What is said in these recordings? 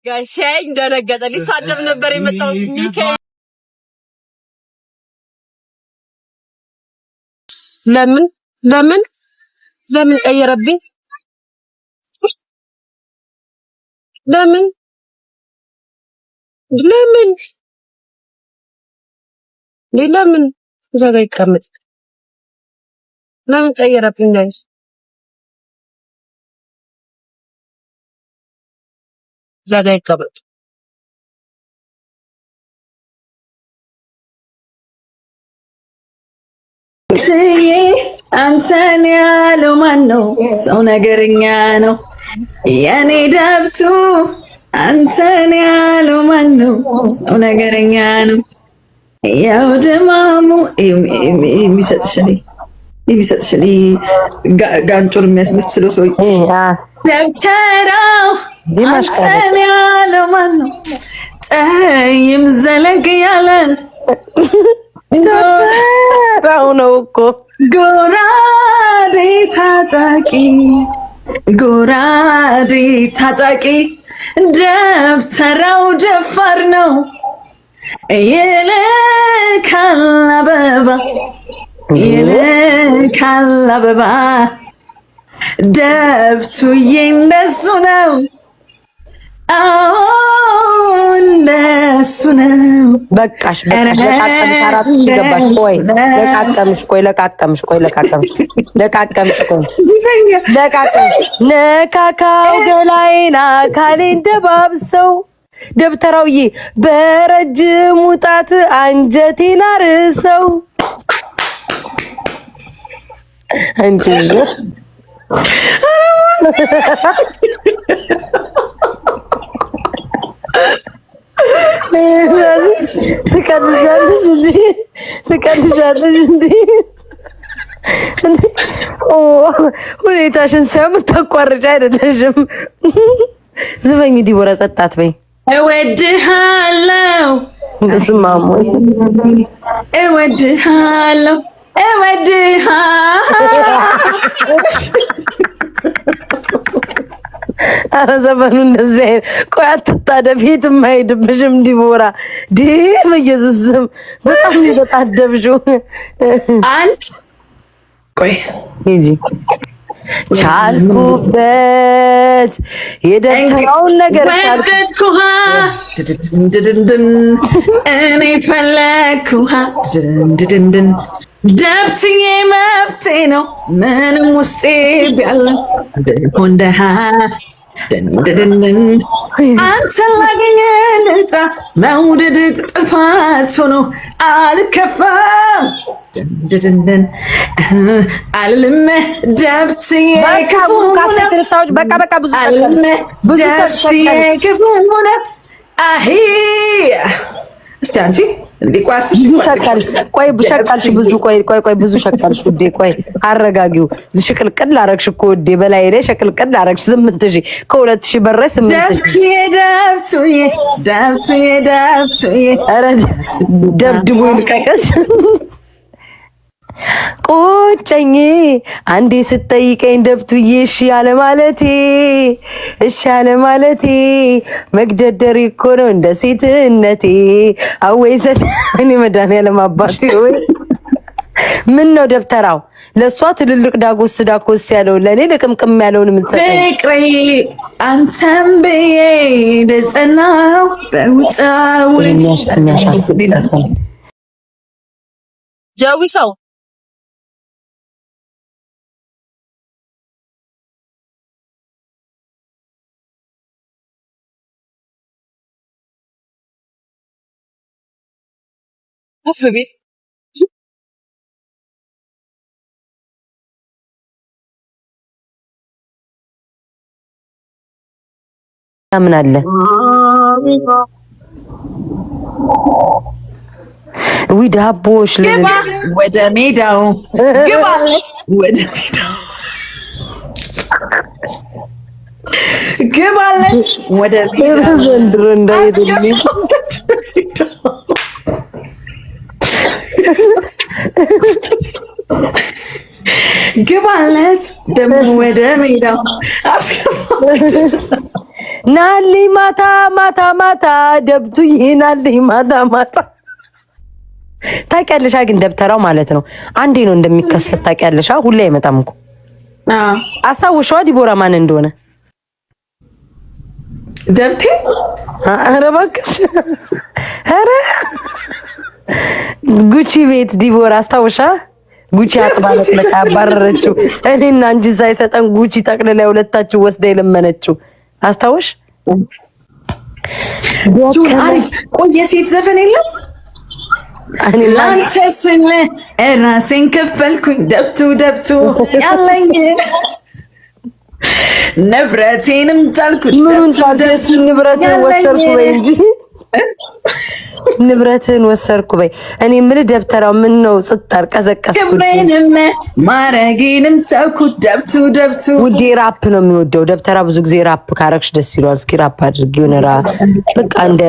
ጋይስ ሲያየኝ ደነገጠ። ሊሳደብ ነበር የመጣው ሚካኤል። ለምን ቀየረብኝ? ለምን እዛ ጋር ይቀመጥ? ለምን ቀየረብኝ? ጋይስ እዛ ጋር ይቀመጥ። አንተን ያለው ማን ነው? ሰው ነገርኛ ነው የኔ ደብቱ። አንተን ያለው ማን ነው? ሰው ነገርኛ ነው። ያው ድማሙ የሚሰጥሽ ጋንጩር የሚያስመስለው ሰው ደብተራው። አንተን ያለው ማን ነው? ጠይም ዘለግ ያለን ደብተራው ነው እኮ ጎራዴ ታጣቂ ደብተራው ደፋር ነው። ይልካል አበባ ደብቱዬ እንደሱ ነው። እንደሱ ነው። በቃሽ። ለቃቀምሽ አራት ሺህ ገባሽ። ለቃቀምሽ ነካካው ገላይን አካሌን ደባብሰው ደብተራውዬ በረጅም ጣት አንጀቴን አርሰው አንቺ ትቀልጃለሽ እንዴ? ሁኔታሽን ሳይምታቋርጭ አይደለሽም። ዝበኝ ዲቦራ ጸጣት በይ። እወድሃለሁ አረ ዘመኑ እንደዚህ አይነት ቆይ አትታደብ። የትም አይሄድብሽም ዲቦራ። በኢየሱስ ስም በጣም የተጣደብሽው አንቺ። ቆይ ሂጂ ቻልኩበት የደብተራውን ነገር ወደድኩሃ እኔ ፈለግኩሃ ደብትዬ መብቴ ነው ምንም ውስጤ ቢያለ እንደሃ አንተን ላገኘ ልጣ መውደድ ጥፋት ሆኖ አልከፋም አልልም ደብትዬ ክፉ ሆነ አሂ እስቲ አንቺ ቆይ ብዙ ሸቃልሽ ውዴ። ቆይ አረጋጊው። ሽቅልቅል አረግሽ እኮ ውዴ። በላይ ላይ ሽቅልቅል አረግሽ። 8000 ከ2000 በረ 8000 ደብቱዬ ኧረ ደብድቦ ይልቀቀሽ። ቆጨኝ አንዴ ስትጠይቀኝ ደብቱዬ እሺ ያለ ማለቴ መግደደሪ እኮ ነው እንደ ሴትነቴ። አወይዘት እኔ መድኃኒዓለም አባቴ ወይ ምን ነው ደብተራው ለሷ ትልልቅ ዳጎስ ያለው ለኔ ለቅምቅም ያለውን የምትሰጠኝ ፍቅሬ አንተም በየ ደጸናው በውጣው ጃዊ ሰው አፍቢ ምን አለ ወይ ዳቦሽ ግባ ወደ ሜዳው ግባለች ወደ ሜዳው ዘንድሮ እንዳይደልኝ ግባለት ደግሞ ወደ ሜዳው ናልኝ ማታ ማታ ማታ ደብቱዬ ናልኝ ማታ ማታ። ታውቂያለሽ ግን ደብተራው ማለት ነው አንዴ ነው እንደሚከሰት ታውቂያለሽ። ሁሌ አይመጣም እኮ አስታውሽዋ ዲቦራ ማን እንደሆነ ደብቴ። ኧረ እባክሽ ኧረ ጉቺ ቤት ዲቦራ አስታውሻ ጉቺ አጥባለት ለካ ያባረረችው እኔና እንጂ ሳይሰጠን ጉቺ ጠቅልላ ሁለታችሁ ወስዳ የለመነችው አስታውሽ። አሪፍ ቆየ ሴት ዘፈን የለም ላንተ ስል ራሴን ከፈልኩኝ ደብቱ ደብቱ ያለኝን ንብረቴንም ጣልኩት። ምኑን ጣልኩት? ንብረትን ወሰድኩ በይ እንጂ ንብረትን ወሰድኩ በይ። እኔ ምን ደብተራው ምን ነው ጽጣር ቀዘቀስኩት። ክብሬንም ማረጌንም ተውኩት ደብቱ ደብቱ። ውዴ ራፕ ነው የሚወደው ደብተራ። ብዙ ጊዜ ራፕ ካረክሽ ደስ ይለዋል። እስኪ ራፕ አድርጊ ሆነራ በቃ እንደ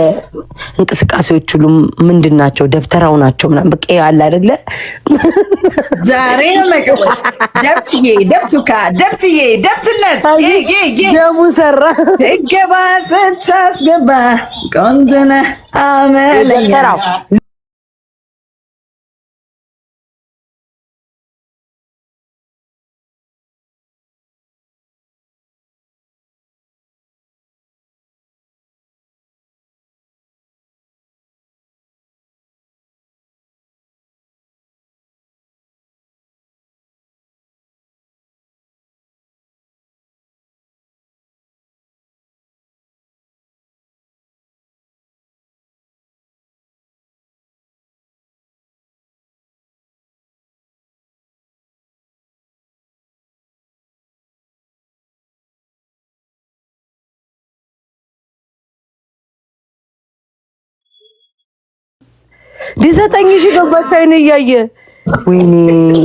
እንቅስቃሴዎች ሁሉ ምንድናቸው ደብተራው ናቸው ምናምን በቃ ያለ አይደለ ዛሬ ነው መቀበል ደብትዬ ደብቱካ ደብትዬ ደብትነት ደሙ ሰራ ትገባ ስታስገባ ቆንጆነ አመለኛ ዲሰጠኝ እሺ ገባታይን እያየ ወይኔ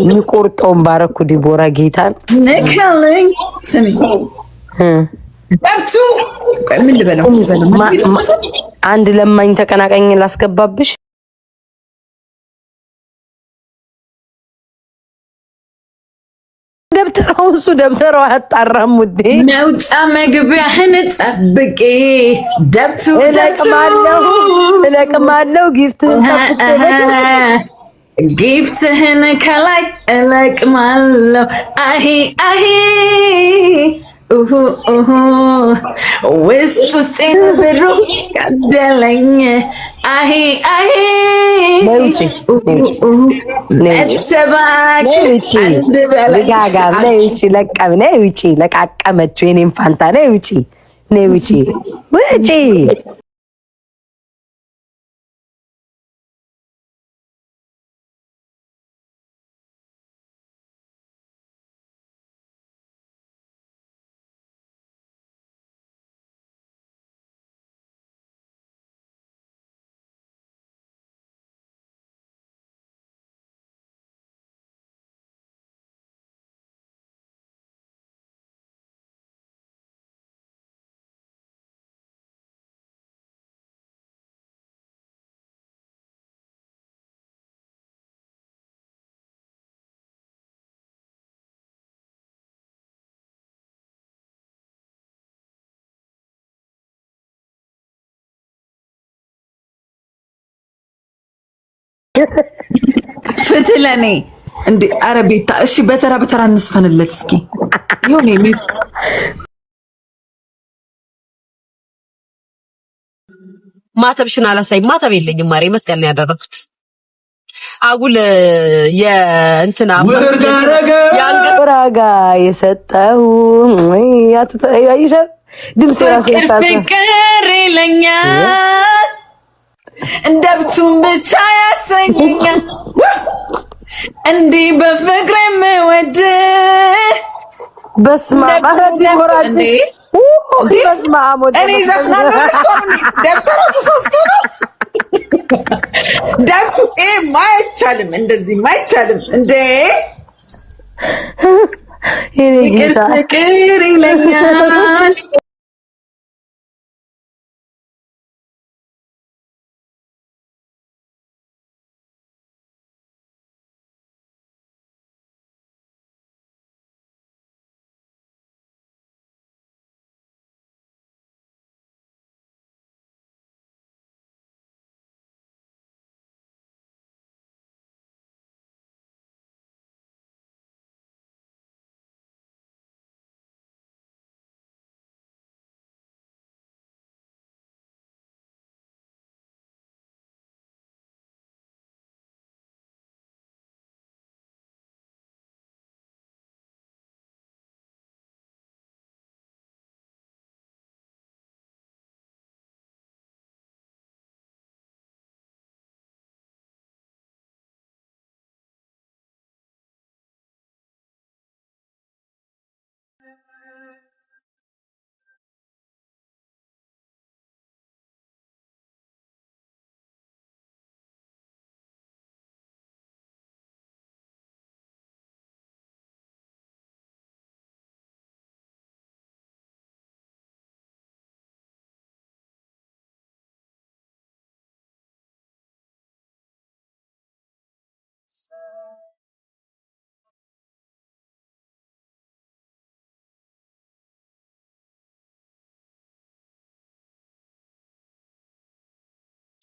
የሚቆርጠውን ባረኩ ዲቦራ ጌታን ነካለኝ ስሚ ደብቱ ምን ልበለው አንድ ለማኝ ተቀናቃኝ ላስገባብሽ ደብተራው እሱ ደብተራው አያጣራም ውዴ መውጫ መግቢያህን ጠብቄ ደብቱ እለቅማለሁ ጊፍትህን ከላይ እለቅማለሁ አሂ አሂ ውስጥ ውስጤን ብሩ ቀደለኝ አሂ አሂ ለቃቀመችው የኔም ፋንታ ነይ ውጪ ውጪ ፍትህ ለኔ እንዴ! ኧረ ቤታ እሺ፣ በተራ በተራ እንስፈንለት እስኪ ይሁን የሚል ማተብሽን አላሳይም። ማተብ የለኝም ማሬ፣ መስቀል ነው ያደረኩት። አጉል የእንትና ወራጋ የሰጠው ያይሻ ድምጽ ፍቅር ይለኛል እንደብቱን ብቻ ያሰኘኛል እንዲህ በፍቅር የምወድ በስመ አብ እንዴ በስመ አብ እኔ ዘፍናለሁ ደብተራ ተሳስቶ ነው ደብቱ ማይቻልም እንደዚህ ማይቻልም እንዴ ፍቅር ይለኛል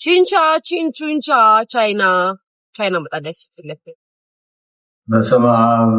ቺንቻ ቺንቹንቻ ቻይና መጣለች ፊት ለፊት በስመ አብ